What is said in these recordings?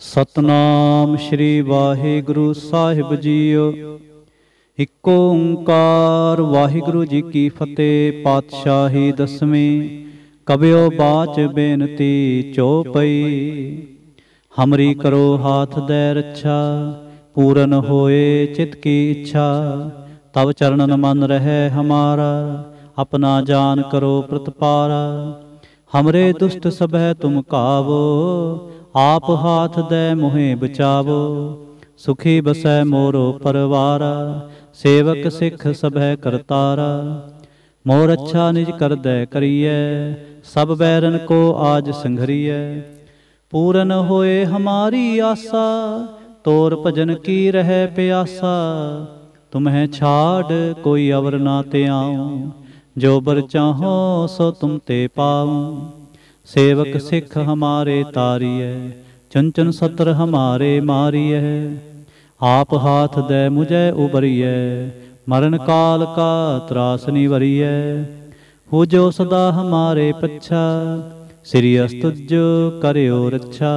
सतनाम श्री वाहिगुरु साहिब जीओ। इक ओंकार वाहिगुरु जी की फतेह। पातशाही दसवीं। कबियो बाच बेनती चौपई। हमरी करो हाथ दे रक्षा, पूरन होए चित की इच्छा। तब चरणन मन रहे हमारा, अपना जान करो प्रतिपारा। हमरे दुष्ट सबह तुम कावो, आप हाथ दे मोहे बचावो। सुखी बसै मोरो परवारा, सेवक सिख सबह करतारा। मोर अच्छा निज कर दे करिए, सब बैरन को आज संघरिए। पूरन होए हमारी आशा, तोर भजन की रहे प्यासा। तुम्हें छाड़ कोई अवर ना ते आऊं, जो बर चाहो सो तुम ते पाऊं। सेवक सिख हमारे तारिय, चुन चुन सत्र हमारे मारिय। आप हाथ दे मुझे उबरिय, मरण काल का त्रास निवरिय। हो जो सदा हमारे पच्छा, श्री अस्तुज करियो रक्षा।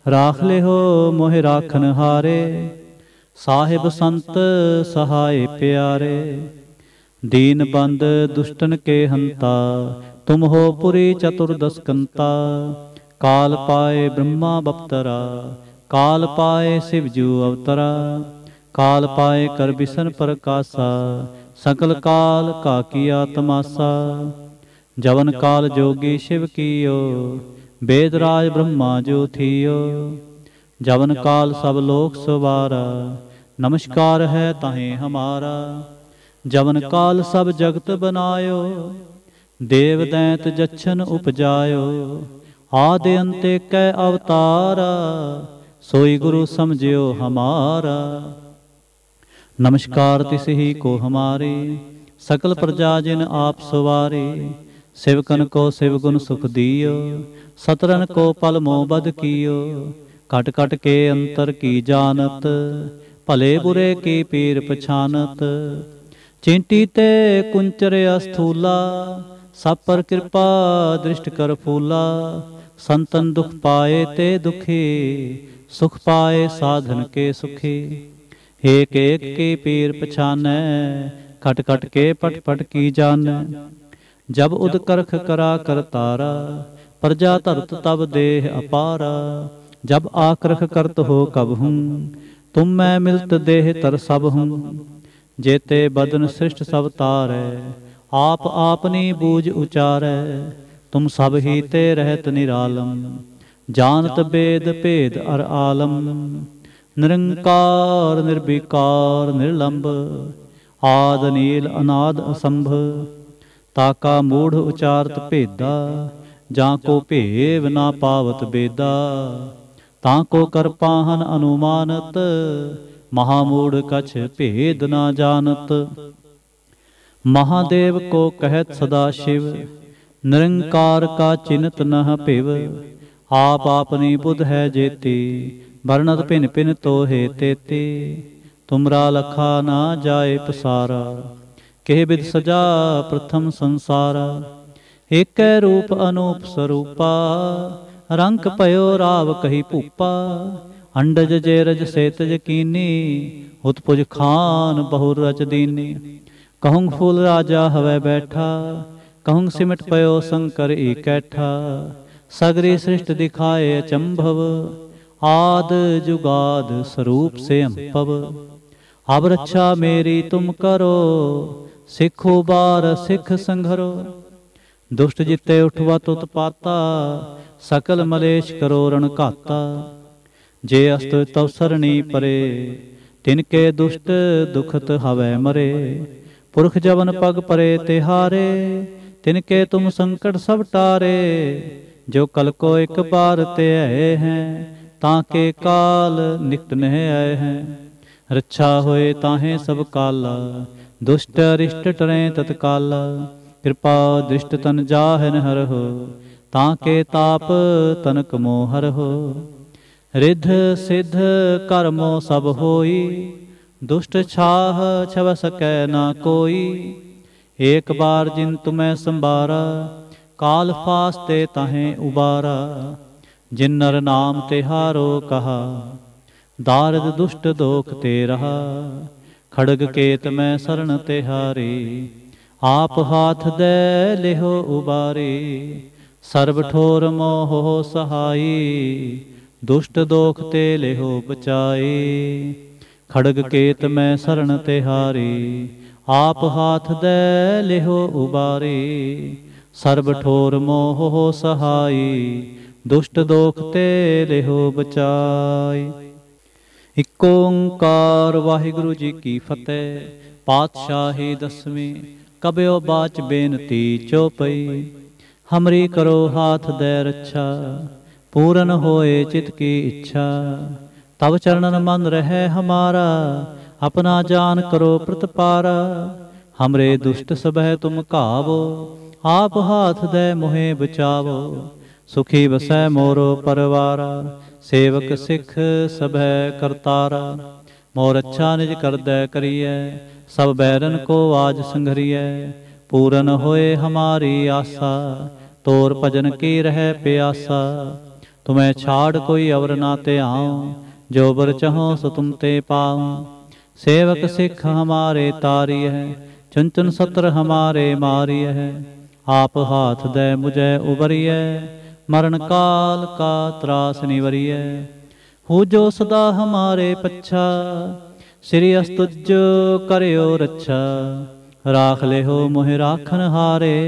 राख ले हो मोहि राखन हारे, साहिब संत सहाय प्यारे। दीन बंद दुष्टन के हंता, तुम हो पुरी चतुर्दश कंता। काल पाए ब्रह्मा बप्तरा, काल पाए शिवजू अवतरा। काल पाए कर बिसन प्रकाशा, सकल काल का किया तमाशा। जवन काल जोगी शिव कियो, वेदराज ब्रह्मा जो थियो। जवन काल सब लोक सवारा, नमस्कार है ताहे हमारा। जवन काल सब जगत बनायो, देव दैत जच्छन उपजायो। आदि अंते कै अवतारा, सोई गुरु समझियो हमारा। नमस्कार तिस ही को हमारे, सकल प्रजा जिन आप सवारे। शिवकन को शिव गुण सुख दियो, सतरन को पल मोह बद कियो। कट कट के अंतर की जानत, भले बुरे की पीर पछानत। चींटी ते कुंचर अस्थूला, सब पर कृपा दृष्ट कर फूला। संतन दुख पाए ते दुखी, सुख पाए साधन के सुखी। एक एक की पीर पछानै, खट खट के पट पट की जानै। जब उद करख करा कर तारा, प्रजा धरत तब देह अपारा। जब आक्रख करत हो कब हूँ, तुम मैं मिलत देह तर सब हूँ। जेते बदन सृष्ट सब तारै, आप आपनी बूझ उचारै। तुम सब ही ते रहत निरालम, जानत वेद भेद अर आलम। निरंकार निर्विकार निर्लंब, आद नील अनाद असंभ। ताका मूढ़ उचारत भेदा, जाको भेव ना पावत बेदा। ताको कर पाहन अनुमानत, महामूढ़ कछ भेद ना जानत। महादेव को कहत सदा शिव, निरंकार का चिन्हत नह पिव। आप आपनी बुध है जेती, वर्णत पिन पिन तो हे तेती। तुमरा लखा ना जाए पसारा, केह बिद सजा प्रथम संसारा। एक रूप अनूप स्वरूपा, रंक पयो राव कही भूपा। अंडज जेरज सेतज कीनी, उत्पुज खान बहु रच दीनी। कहूँ फूल राजा हवै बैठा, कहूँ सिमट पयो शंकर इकैठा। सगरी सृष्टि दिखाए अचंभव, आद जुगाद स्वरूप से अंपव। अब रक्षा मेरी तुम करो, सिखो बार सिख संघरो। दुष्ट जिते उठवा तुत पाता, सकल मलेश करो रण घाता। जे अस्त तव सरणी परे, तिनके दुष्ट दुखत हवै मरे। पुरख जवन पग परे तिहारे, तिनके तुम संकट सब टारे। जो कल को एक बार ते आए हैं, ताके काल निकट नह आए हैं। रक्षा होए ताहे सब काला, दुष्ट अरिष्ट टरें तत्काला। कृपा दृष्ट तन जाहन हर हो, ताके ताप तनक मोहर हो। रिद्ध सिद्ध कर्मो सब होई, दुष्ट छाह छव सकै ना कोई। एक बार जिन तुम्हें संबारा, काल फास्ते ताहें उबारा। जिन नर नाम तिहारो कहा, दारद दुष्ट दोख ते रहा। खड़ग केत मैं शरण तिहारी, आप हाथ दे लिहो उबारी। सर्ब ठोर मोह सहाई, दुष्ट दोख ते लिहो बचाई। खड़ग केत मैं शरण तिहारी, आप हाथ दे लिहो उबारी। सर्ब ठोर मोह सहाई, दुष्ट दोख ते लिहो बचाई। इक ओंकार वाहिगुरु जी की फतेह। पातशाही दसवीं। कबयो बाच बेनती चौपई, हमरी करो हाथ दे रक्षा। पूरन होए चित की इच्छा, तब चरणन मन रहे हमारा। अपना जान करो प्रतिपारा, हमरे दुष्ट सबह तुम कावो। आप हाथ दे मोहे बचावो, सुखी बसै मोरो परवारा। सेवक सिख सबह करतारा, मोर अच्छा निज कर दै करिए। सब बैरन को आज संघरिए, पूरन होए हमारी आशा। तोर भजन की रह प्यासा, तुम्हें छाड़ कोई अवर ना ते आऊँ। जो बर चाहो सो तुम ते पाऊँ। सेवक सिख हमारे तारी है, चुन चुन सत्र हमारे मारी है। आप हाथ दे मुझे उबरिए, मरण काल का त्रास निवरिए। हो जो सदा हमारे पच्छा, श्री अस्तुज करियो रक्षा। राख ले हो मोहि राखन हारे,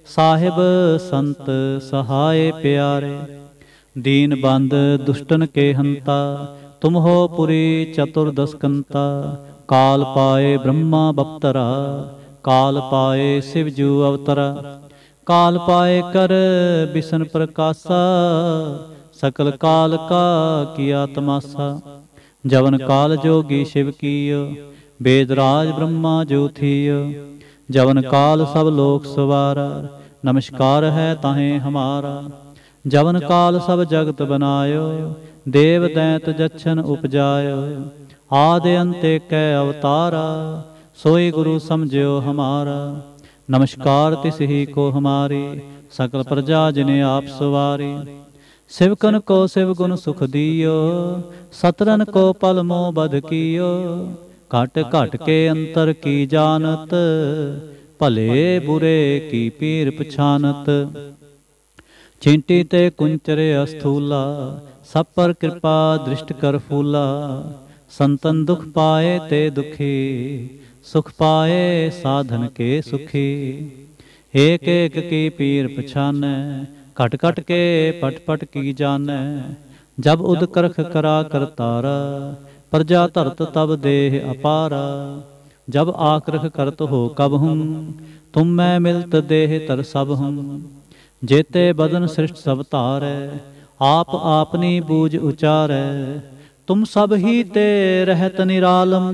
साहिब संत सहाय प्यारे। दीन बंद दुष्टन के हंता, तुम हो पुरी चतुर्दशकंता। काल पाए ब्रह्मा बप्तरा, काल पाए शिवजू अवतरा। काल पाए कर बिसन प्रकाशा, सकल काल का किया तमाशा। जवन काल जोगी शिव कीयो, वेदराज ब्रह्मा जो थियो। जवन काल सब लोक सवारा, नमस्कार है ताहें हमारा। जवन काल सब जगत बनायो, देव दैत जच्छन उपजायो। आदि अंते कै अवतारा, सोई गुरु समझो हमारा। नमस्कार तिस ही को हमारी, सकल प्रजा जिने आप सवारी। शिवकन को शिव गुण सुख दियो, सतरन को पल मोह बध कियो। घट घट के अंतर की जानत, भले बुरे की पीर पछानत। चींटी ते कुंचरे अस्थूला, सब पर कृपा दृष्ट कर फूला। संतन दुख पाए ते दुखी, सुख पाए साधन के सुखी। एक एक की पीर पछानै, घट घट के पट पट की जानै। जब उद करख करा करतारा, प्रजा धरत तब देह अपारा। जब आक्रख करत हो कब हूँ, तुम मैं मिलत देह तर सब हूँ। जेते बदन सृष्ट सब तारै, आप आपनी बूझ उचारै। तुम सब ही ते रहत निरालम,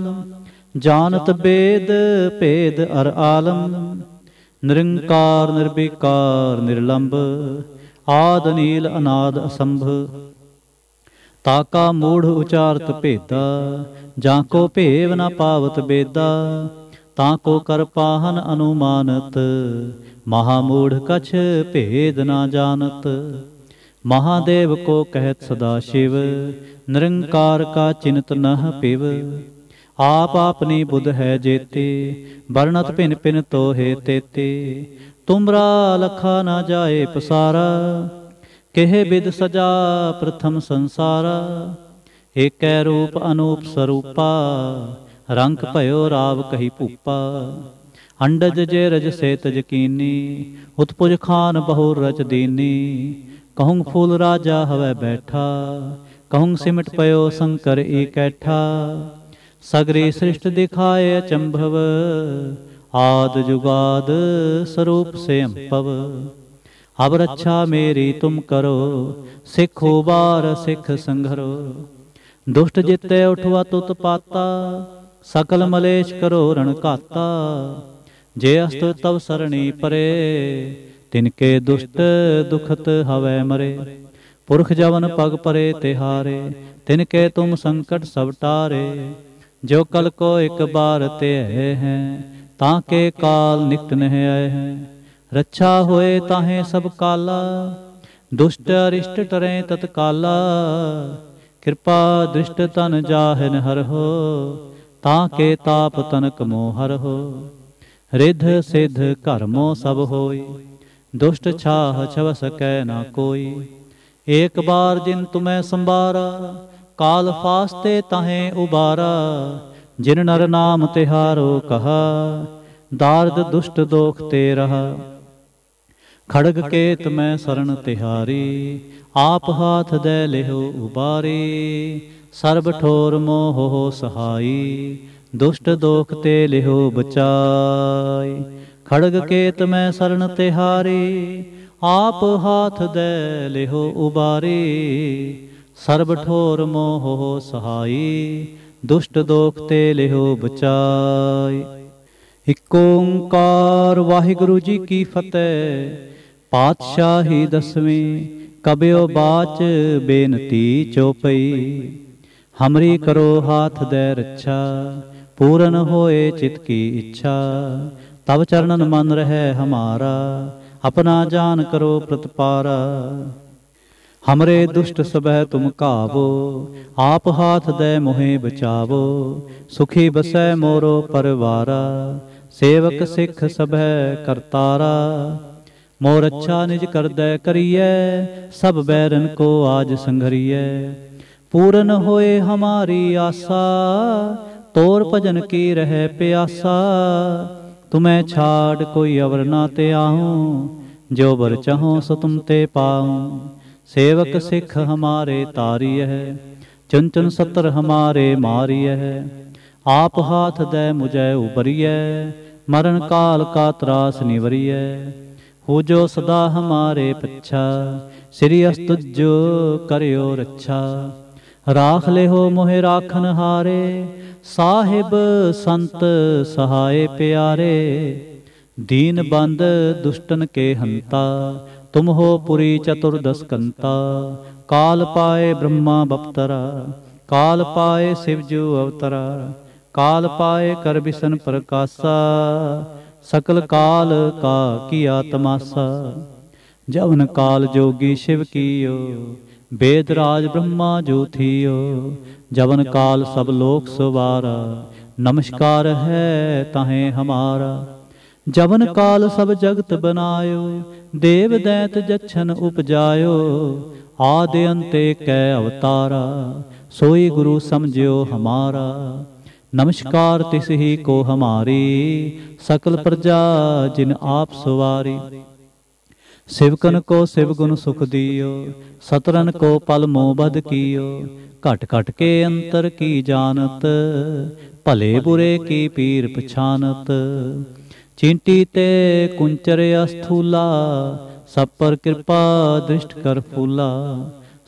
जानत बेद भेद अर आलम। निरंकार निर्विकार निर्लंब, आद नील अनाद असंभ। ताका मूढ़ उचारत भेदा, जाको भेव न पावत बेदा। ताको कर पाहन अनुमानत, महामूढ़ कछ भेद न जानत। महादेव को कहत सदा शिव, निरंकार का चिन्त नह पिव। आप आपनी बुध है जेते, वर्णत भिन भिन तो हे तेते। तुमरा लखा न जाए पसारा, केहे बिद सजा प्रथम संसारा। एकै रूप अनूप स्वरूपा, रंक भयो राव कही भूपा। अंडज जे रज से तज कीनी, उत्पुज खान बहुर रच दीनी। कहूँ फूल राजा हवै बैठा, कहूँ सिमट पयो शंकर इकैठा। सगरी सृष्ट दिखाए अचंभव, आद जुगाद स्वरूप से अंपव। अब रक्षा मेरी तुम करो, सिखो बार सिख संघरो। दुष्ट जिते उठवा तुत पाता, सकल मलेश करो रण घाता। जे अस्त तव सरणी परे, तिनके दुष्ट दुखत हवै मरे। पुरख जवन पग परे तिहारे, तिनके तुम संकट सब टारे। जो कल को एक बार ते हैं, ताके काल निकट नह आए हैं। रक्षा होए ताहें सब काला, दुष्ट अरिष्ट टरें तत्काला, कृपा दृष्ट तन जाहिन हर हो, ताके ताप तनक मोह हर हो। रिध सिद्ध कर्मो सब होई, दुष्ट छाह छव सकै ना कोई। एक बार जिन तुम्हें संबारा, काल फास्ते ताहें उबारा। जिन नर नाम तिहारो कहा, दार्द दुष्ट दोख ते रहा। खड़ग केत में शरण तिहारी, आप हाथ दे लेहो उबारी। सर्ब ठोर मोह हो सहाई, दुष्ट दोख ते लेहो बचाई। खड़ग केत में शरण तिहारी, आप हाथ दे लेहो उबारी। सर्ब ठोर मोह हो सहाई, दुष्ट दोख ते लेहो बचाई। इक ओंकार वाहिगुरु जी की फतेह। पातशाही दसवीं कबियो बाच बेनती चौपई। हमरी करो हाथ दे रक्षा, पूरन होए चित की इच्छा। तब चरणन मन रहे हमारा, अपना जान करो प्रतिपारा। हमरे दुष्ट सबह तुम कावो, आप हाथ दे मोहे बचावो। सुखी बसै मोरो परवारा, सेवक सिख सबह करतारा। मोर अच्छा निज कर दै करिए, सब बैरन को आज संघरिए। पूरन होए हमारी आशा, तोर भजन की रहे प्यासा। तुम्हें छाड़ कोई अवर ना ते आहूँ, जो बर चाहो सो तुम ते पाऊँ। सेवक सिख हमारे तारिय है, चुन चुन सतर हमारे मारिय है। आप हाथ दे मुझे उबरिय, मरण काल का त्रास निवरिय। हो जो सदा हमारे पच्छा, श्री अस्तुजो करियो रक्षा। राख ले हो मोहे राखन हारे, साहिब संत सहाय प्यारे। दीन बंद दुष्टन के हंता, तुम हो पुरी चतुर्दश कंता। काल पाए ब्रह्मा बपतरा, काल पाए शिवजू अवतरा। काल पाए कर बिसन प्रकाशा, सकल काल का किया तमाशा। जवन काल जोगी शिव कियो, वेद राज ब्रह्मा जो थियो। जवन काल सब लोक सवारा, नमस्कार है ताहें हमारा। जवन काल सब जगत बनायो, देव दैत जच्छन उपजायो। आदि अंते कै अवतारा, सोई गुरु समझियो हमारा। नमस्कार तिस ही को हमारी, सकल प्रजा जिन आप सवारी। शिवकन को शिव गुण सुख दियो, सतरन को पल मोह बध कियो। घट घट के अंतर की जानत, भले बुरे की पीर पछानत। चींटी ते कुंचर अस्थूला, सब पर कृपा दृष्ट कर फूला।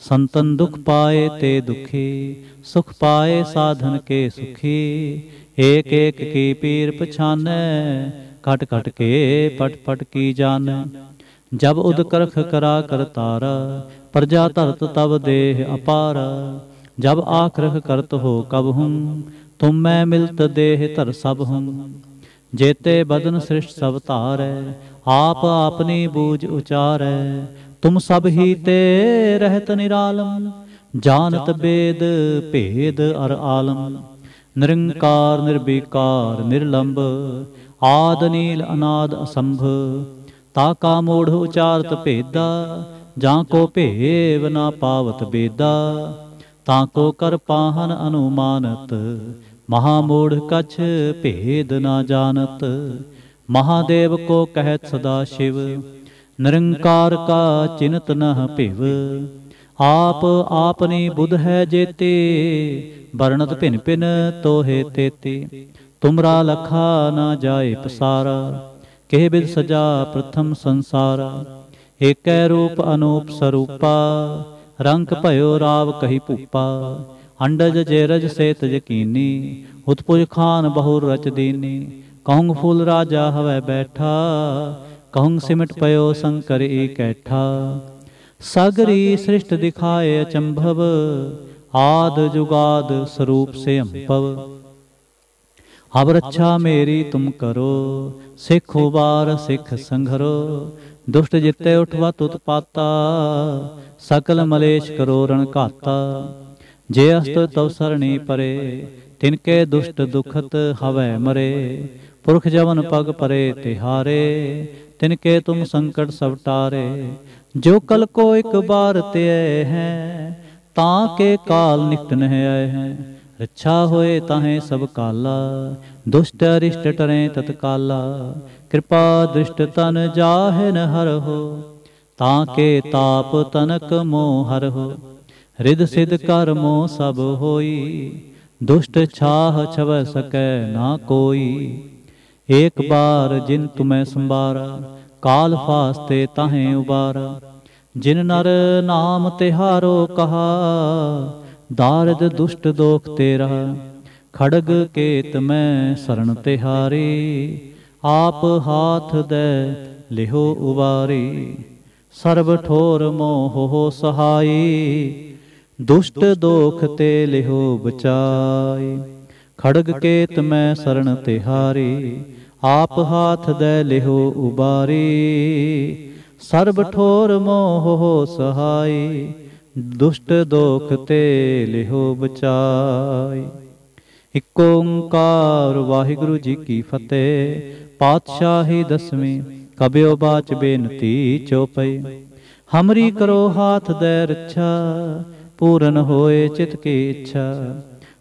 संतन दुख पाए ते दुखी, सुख पाए साधन के सुखी। एक एक की पीर पछानै, घट घट के पट पट की जानै। जब उद करख करा कर तारा, प्रजा धरत तब देह अपारा। जब आखरख करत हो कब हूँ, तुम मैं मिलत देह धर सब हूँ। जेते बदन सृष्ट सब तारै, आप आपनी बूझ उचारै। तुम सब ही ते रहत निरालम, जानत वेद भेद अर आलम। निरंकार निर्विकार निर्लंब, आद नील अनाद असंभ। ताका मूढ़ उचारत भेदा, जाको भेव ना पावत बेदा। ताको कर पाहन अनुमानत, महामूढ़ कछ भेद ना जानत। महादेव को कहत सदा शिव, निरंकार का चिन्हत न भिव। आप आपनी बुध है जेते, वर्णत भिन भिन तोहे तेते। तुमरा लखा न जाए पसारा, केह बिद सजा प्रथम संसारा। एकै रूप अनूप स्वरूपा, रंक भयो राव कही भूपा। अंडज जेरज सेत यकीनी, उत्पुज खान बहुर रच दीनी। कहूँ फूल राजा हवै बैठा, कहूँ सिमट पयो शंकर इकैठा। सगरी सृष्ट दिखाए अचंभव, आद जुगाद स्वरूप से अंभव। अब रक्षा मेरी तुम करो, सिख उबार सिख संघरो। दुष्ट जिते उठवत उत्पाता, सकल मलेश करो रण घाता। जे अस्त तव सरणी परे, तिनके दुष्ट दुखत हवै मरे। पुरख जवन पग परे तिहारे, तिनके तुम संकट सब टारे। जो कल को एक बार ते हैं, ताके काल निकट नह आए हैं। रक्षा होए ताहें सब काला, दुष्ट अरिष्ट टरें तत्काला। कृपा दृष्ट तन जाहे न हर हो, ताके ताप तनक मोह हर हो। रिद सिद्ध कर मोह सब होई, दुष्ट छाह छव सकै ना कोई। एक बार जिन तुम्हें संबारा, काल फास्ते ताहें उबारा। जिन नर नाम तिहारो कहा, दारिद दुष्ट दोख तेरा। खड़ग केत में शरण तिहारी, आप हाथ दे लिहो उबारी। सर्ब ठोर मोह हो सहाई, दुष्ट दोख ते लिहो बचाई। खड़ग केत में शरण तिहारी, आप हाथ दे लिहो उबारी। सर्ब ठोर मोह हो सहाई, दुष्ट दोख ते लिहो बचाई। इक ओंकार वाहिगुरु जी की फतेह। पातशाही दसवीं कबियो बाच बेनती चौपई। हमरी करो हाथ दे रक्षा, पूरन होए चित की इच्छा।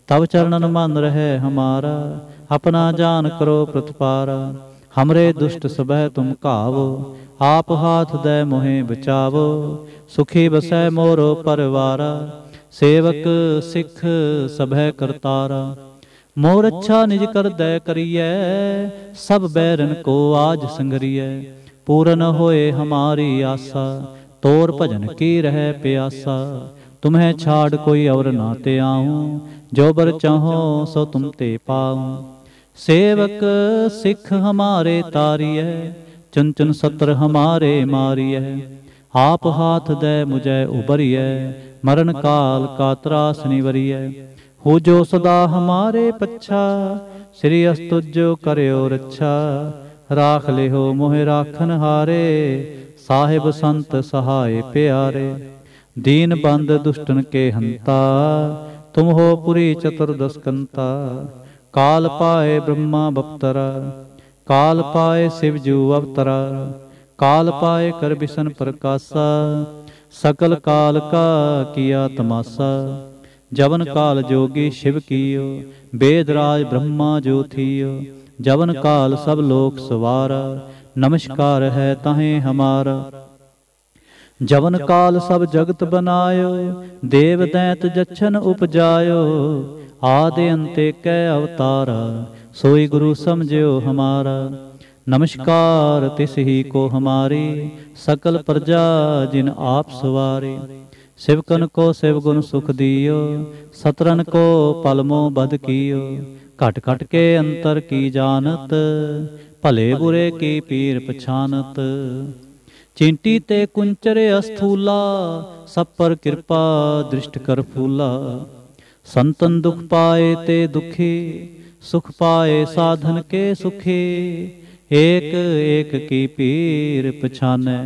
तब चरणन मन रहे हमारा, अपना जान करो प्रतिपारा। हमरे दुष्ट सबह तुम कावो, आप हाथ दे मोहे बचावो। सुखी बसै मोरो परवारा, सेवक सिख सबह करतारा। मोर अच्छा निज कर दे करिए, सब बैरन को आज संगरिए। पूरन होए हमारी आशा, तोर भजन की रह प्यासा। तुम्हें छाड़ कोई और ना ते आऊं, जो बर चाहो सो तुम ते पाऊं। सेवक सिख हमारे तारिय, चुन चुन सत्र हमारे मारिय। आप हाथ दे मुझे उबरिय, मरण काल का त्रास निवरिय। हो जो सदा हमारे पच्छा, श्री अस्तुजो करयो रक्षा। राख लिहो मोहि राखन हारे, साहिब संत सहाय प्यारे। दीन बंद दुष्टन के हंता, तुम हो पुरी चतुर्दश कंता। काल पाए ब्रह्मा बप्तरा, काल पाए शिवजू अवतरा। काल पाए कर बिसन प्रकाशा, सकल काल का किया तमाशा। जवन काल जोगी शिव कियो, वेदराज ब्रह्मा जो थियो। जवन काल सब लोक सवारा, नमस्कार है ताहें हमारा। जवन काल सब जगत बनायो, देव दैत जच्छन उपजायो। आदि अंते कै अवतारा, सोई गुरु समझो हमारा। नमस्कार तिस ही को हमारी, सकल प्रजा जिन आप सवारी। शिवकन को शिव गुण सुख दियो, सतरन को पलमो बद कियो। घट घट के अंतर की जानत, भले बुरे की पीर पछानत। चिंटी ते कुंचरे अस्थूला, सब पर कृपा दृष्ट कर फूला। संतन दुख पाए ते दुखी, सुख पाए साधन के सुखी। एक एक की पीर पछाने,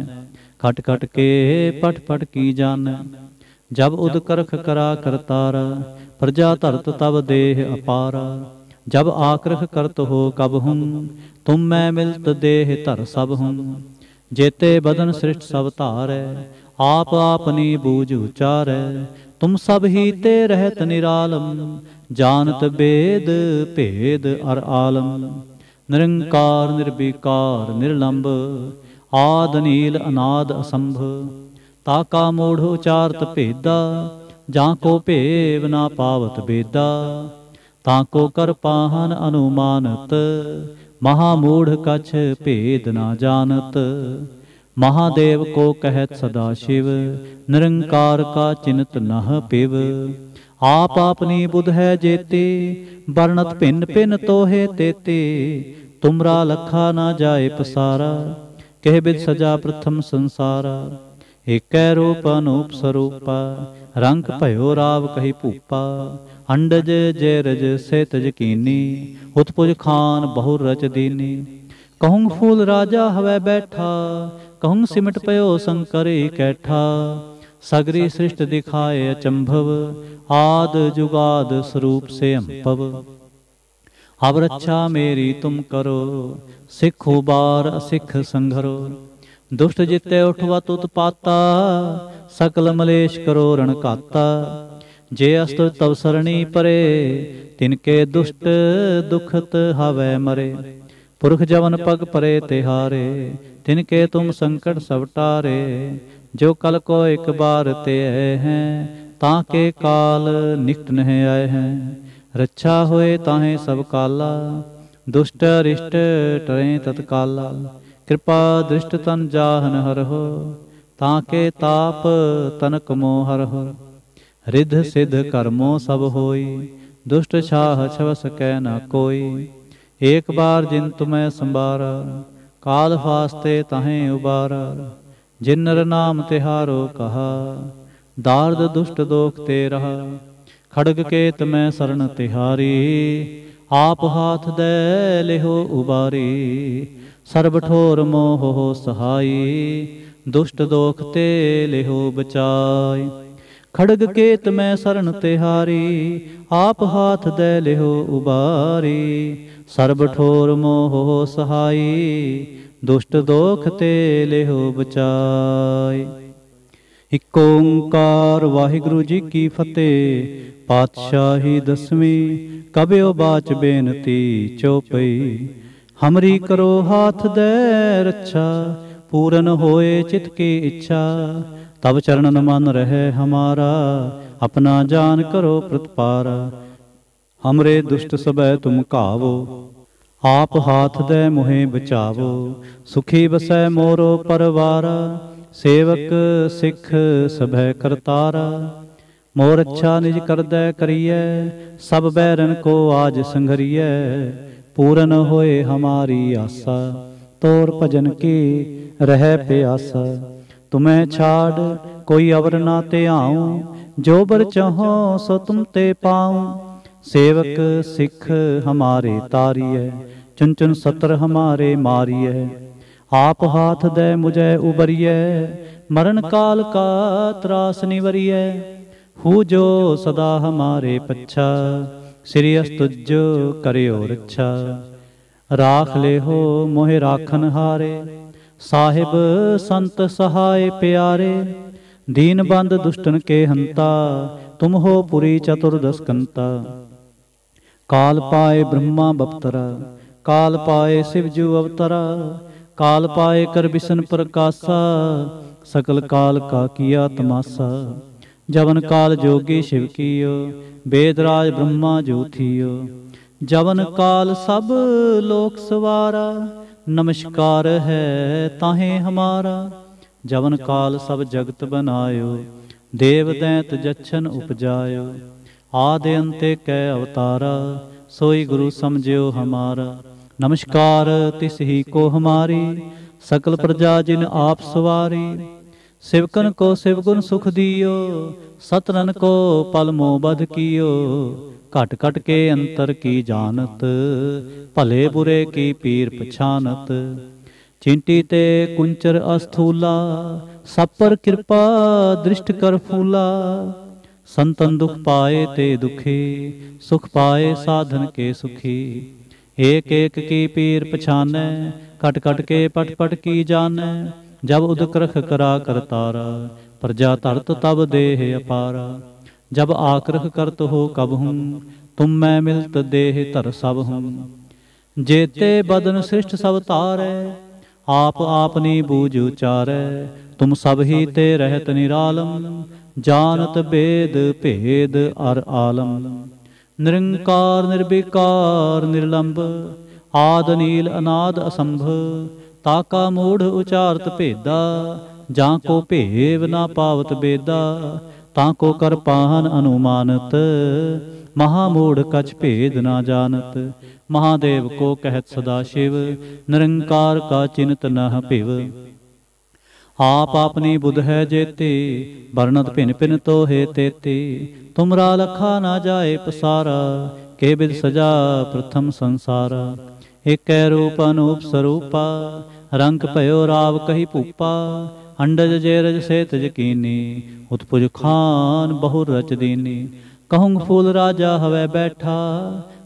खट खट के पट पट की जाने। जब उद करख करा करतारा, प्रजा धरत तब देह अपारा। जब आकृख करत हो कब हूँ, तुम मैं मिलत देह धर सब हूँ। जेते बदन सृष्ट सब धारै, आप आपनी बूझ उचारै। तुम सब ही ते रहत निरालम, जानत बेद भेद अर आलम। निरंकार निर्विकार निर्लंब, आद नील अनाद असंभ। ताका मूढ़ उचारत भेदा, जाको भेव ना पावत बेदा। ताको कर पाहन अनुमानत, महामूढ़ कछ भेद ना जानत। महादेव को कहत सदा शिव, निरंकार का चिन्त नह पिव। आप अपनी बुध है जेते, वर्णत भिन्न भिन्न तोहे तेते। तुमरा लखा ना जाए पसारा, कह बिद सजा प्रथम संसारा। एक रूप अनूप स्वरूपा, रंग भयो राव कही भूपा। अंडज जयरज से तज कीनी, उत्पुज खान बहु रच दीनी। कहूँ फूल राजा हवै बैठा, कहूँ सिमट पयो शंकर कैठा। सगरी सृष्ट दिखाए अचंभव, आद जुगाद स्वरूप से अंपव। अब रक्षा मेरी तुम करो, सिख उबार असिख संघरो। दुष्ट जिते उठवत उत्पाता, सकल मलेश करो रण काता। जे अस्त्र तव सरणी परे, तिनके दुष्ट दुखत हवै मरे। पुरख जवन पग परे तिहारे, तिनके तुम संकट सब टारे। जो कल को एक बार ते आए हैं, ताके काल निकट नहीं आए हैं। रक्षा होए ताहे सब काला, दुष्ट अरिष्ट टरें तत्काला। कृपा दृष्ट तन जाहन हर हो, ताके ताप तनक मोह हर हो। रिद्ध सिद्ध कर्मों सब होई, दुष्ट छाह छव सकै न कोई। एक बार जिन तुम्हें संबारा, काल फास्ते ताहें उबारा। जिन नर नाम तिहारो कहा, दार्द दुष्ट दोख ते रहा। खड़ग केत में शरण तिहारी, आप हाथ दे लेहो उबारी। सर्ब ठोर मोह हो सहाई, दुष्ट दोख ते लेहो बचाई। खड़ग केत में शरण तिहारी, आप हाथ दे लेहो उबारी। सर्ब ठोर मोह हो सहाई, दुष्ट दोख ते लेहो बचाई। इक ओंकार वाहिगुरु जी की फतेह। पातशाही दसवीं कबियो बाच बेनती चौपई। हमरी करो हाथ दे रक्षा, पूरन होए चित की इच्छा। तब चरणन मन रहे हमारा, अपना जान करो प्रतिपारा। हमरे दुष्ट सबै तुम कावो, आप हाथ दे मुहे बचावो। सुखी बसै मोरो परवारा, सेवक सिख सभै करतारा। मोर अच्छा निज करदै करिए, सब बैरन को आज संघरिए। पूरन होए हमारी आशा, तोर भजन की रह प्यासा। तुम्हें छाड़ कोई अवर ना ते आऊं, जो बर चाहो सो तुम ते पाऊं। सेवक सिख हमारे तारिय, चुन चुन सत्र हमारे मारिय। आप हाथ दे मुझे उबरिय, मरण काल का त्रास निवरिय। हु जो सदा हमारे पच्छा, श्री अस्तुज करियो रक्षा। राख ले हो मोहि राखन हारे, साहिब संत सहाय प्यारे। दीन बंद दुष्टन के हंता, तुम हो पुरी चतुर्दश कंता। काल पाए ब्रह्मा बपतरा, काल पाए शिवजू अवतरा। काल पाए कर बिसन प्रकाशा, सकल काल का किया तमाशा। जवन काल जोगी शिव कियो, वेदराज ब्रह्मा जो थियो। जवन काल सब लोक सवारा, नमस्कार है ताहे हमारा। जवन काल सब जगत बनायो, देव दैत जच्छन उपजायो। आदि अंते कै अवतारा, सोई गुरु समझियो हमारा। नमस्कार तिस ही को हमारी, सकल प्रजा जिन आप सवारी। शिवकन को शिवगुण सुख दियो, सतनन को पल मोह बध कियो। घट घट के अंतर की जानत, भले बुरे की पीर पछानत। चिंटी ते कुंचर अस्थूला, सब पर कृपा दृष्ट कर फूला। संतन दुख पाए ते दुखी, सुख पाए साधन के सुखी। एक एक की पीर पछानै, कट कट के पट पट की जानै। जब उदक रख करा करतारा, प्रजा तरत तब देह अपारा। जब आक्रह करत हो कब हूँ, तुम मैं मिलत देह तर सब हूँ। जेते बदन सृष्ट सब तारै, आप आपनी बूझ उचारै। तुम सब ही ते रहत निरालम, जानत वेद भेद अर आलम। निरंकार निर्विकार निर्लंब, आद नील अनाद असंभ। ताका मूढ़ उचारत भेदा, जाको भेव ना पावत बेदा। ताको कर पाहन अनुमानत, महामूढ़ कछ भेद ना जानत। महादेव को कहत सदा शिव, निरंकार का चिन्त न भिव। आप अपनी बुध है जेते, वर्णत भिन भिन तो हे तेते। तुमरा लखा ना जाए पसारा, के बिद सजा प्रथम संसारा। एक रूप अनूप स्वरूपा, रंक भयो राव कही भूपा, अंडज जेरज सेत यकीनी, उत्पुज खान बहु रच दीनी। कहूँ फूल राजा हवै बैठा,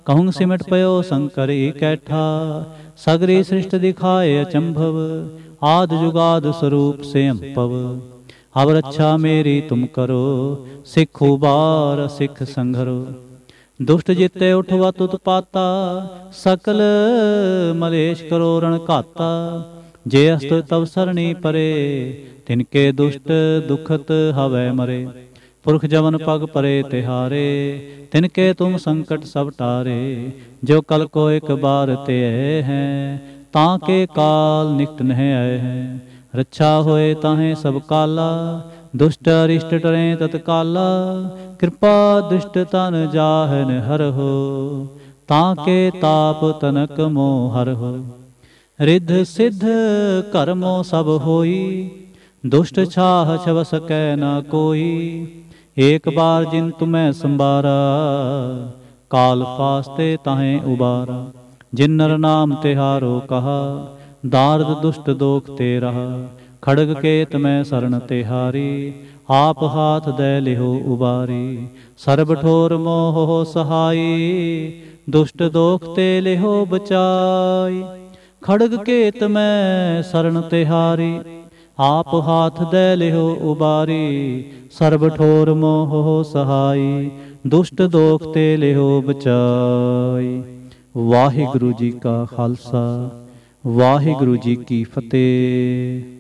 कहूँ सिमट पयो शंकर कैठा। सगरी सृष्ट दिखाए अचंभव, आद जुगाद स्वरूप से अंपव। अब रक्षा मेरी तुम करो, सिख उबार सिख संघरो। दुष्ट जिते उठवा तुत पाता, सकल मलेश करो रण घाता। जे अस्त तव सरणी परे, तिनके दुष्ट दुखत हवै मरे। पुरख जवन पग परे तिहारे, तिनके तुम संकट सब टारे। जो कल को एक बार ते हैं, ताके काल निकट नह आए हैं। रक्षा होए ताहें सब काला, दुष्ट अरिष्ट टरें तत्काला। कृपा दुष्ट तन जाहन हर हो, ताके ताप तनक मोह हर हो। रिद्ध सिद्ध कर्मो सब होई, दुष्ट छाह छव सकै न कोई। एक बार जिन तुम्हें संबारा, काल फास्ते ताहें उबारा। जिन नर नाम तिहारो कहा, दार्द दुष्ट दोख ते रहा। खड़ग केत में शरण तिहारी, आप हाथ दे लिहो उबारी। सर्ब ठोर मोह सहाई, दुष्ट दोख ते लिहो बचाई। खड़ग केत में शरण तिहारी, आप हाथ दे लिहो उबारी। सर्ब ठोर मोह सहाई, दुष्ट दोख ते लिहो बचाई। वाहिगुरु जी का खालसा, वाहिगुरु जी की फतेह।